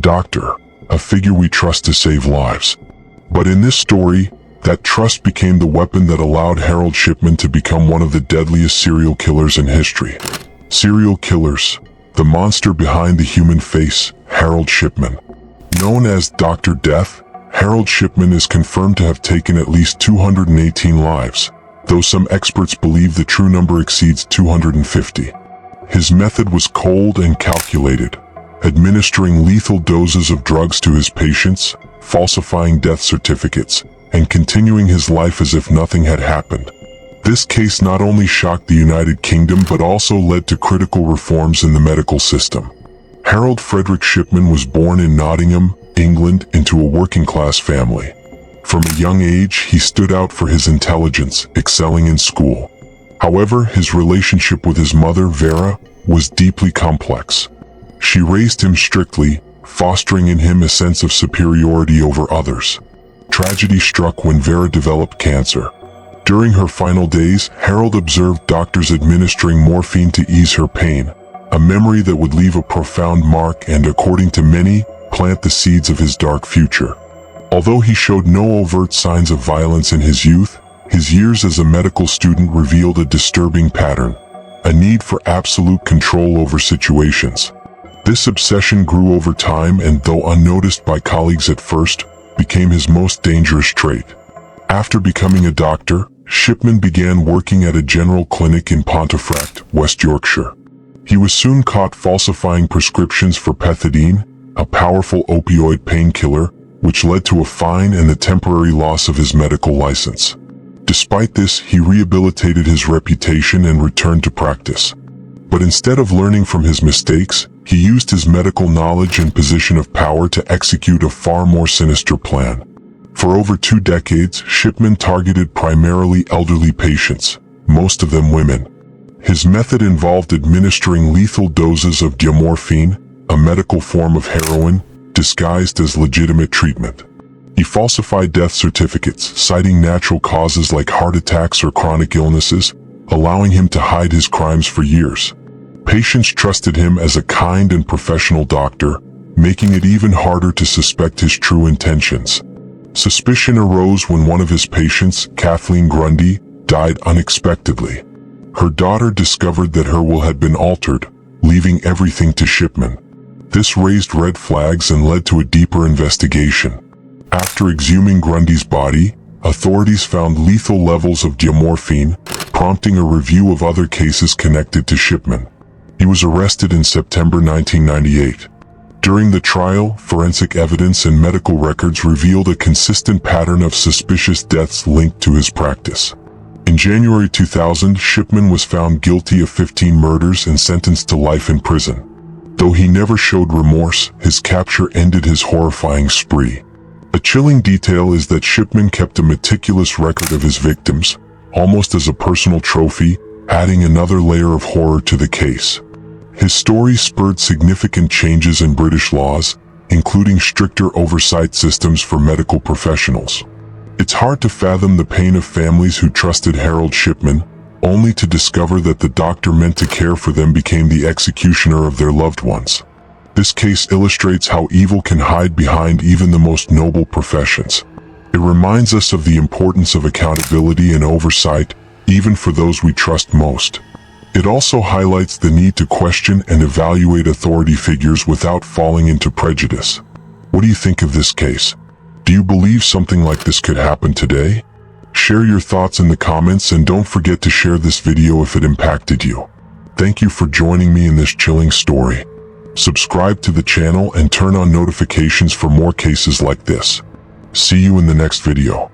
doctor, a figure we trust to save lives. But in this story, that trust became the weapon that allowed Harold Shipman to become one of the deadliest serial killers in history. Serial killers, the monster behind the human face, Harold Shipman. Known as Dr. Death, Harold Shipman is confirmed to have taken at least 218 lives, though some experts believe the true number exceeds 250. His method was cold and calculated, administering lethal doses of drugs to his patients, falsifying death certificates, and continuing his life as if nothing had happened. This case not only shocked the United Kingdom but also led to critical reforms in the medical system. Harold Frederick Shipman was born in Nottingham, England, into a working-class family. From a young age, he stood out for his intelligence, excelling in school. However, his relationship with his mother, Vera, was deeply complex. She raised him strictly, fostering in him a sense of superiority over others. Tragedy struck when Vera developed cancer. During her final days, Harold observed doctors administering morphine to ease her pain, a memory that would leave a profound mark and, according to many, plant the seeds of his dark future. Although he showed no overt signs of violence in his youth, his years as a medical student revealed a disturbing pattern, a need for absolute control over situations. This obsession grew over time and, though unnoticed by colleagues at first, became his most dangerous trait. After becoming a doctor, Shipman began working at a general clinic in Pontefract, West Yorkshire. He was soon caught falsifying prescriptions for pethidine, a powerful opioid painkiller, which led to a fine and the temporary loss of his medical license. Despite this, he rehabilitated his reputation and returned to practice. But instead of learning from his mistakes, he used his medical knowledge and position of power to execute a far more sinister plan. For over 2 decades, Shipman targeted primarily elderly patients, most of them women. His method involved administering lethal doses of diamorphine, a medical form of heroin, disguised as legitimate treatment. He falsified death certificates, citing natural causes like heart attacks or chronic illnesses, allowing him to hide his crimes for years. Patients trusted him as a kind and professional doctor, making it even harder to suspect his true intentions. Suspicion arose when one of his patients, Kathleen Grundy, died unexpectedly. Her daughter discovered that her will had been altered, leaving everything to Shipman. This raised red flags and led to a deeper investigation. After exhuming Grundy's body, authorities found lethal levels of diamorphine, prompting a review of other cases connected to Shipman. He was arrested in September 1998. During the trial, forensic evidence and medical records revealed a consistent pattern of suspicious deaths linked to his practice. In January 2000, Shipman was found guilty of 15 murders and sentenced to life in prison. Though he never showed remorse, his capture ended his horrifying spree. A chilling detail is that Shipman kept a meticulous record of his victims, almost as a personal trophy, adding another layer of horror to the case. His story spurred significant changes in British laws, including stricter oversight systems for medical professionals. It's hard to fathom the pain of families who trusted Harold Shipman, only to discover that the doctor meant to care for them became the executioner of their loved ones. This case illustrates how evil can hide behind even the most noble professions. It reminds us of the importance of accountability and oversight, even for those we trust most. It also highlights the need to question and evaluate authority figures without falling into prejudice. What do you think of this case? Do you believe something like this could happen today? Share your thoughts in the comments and don't forget to share this video if it impacted you. Thank you for joining me in this chilling story. Subscribe to the channel and turn on notifications for more cases like this. See you in the next video.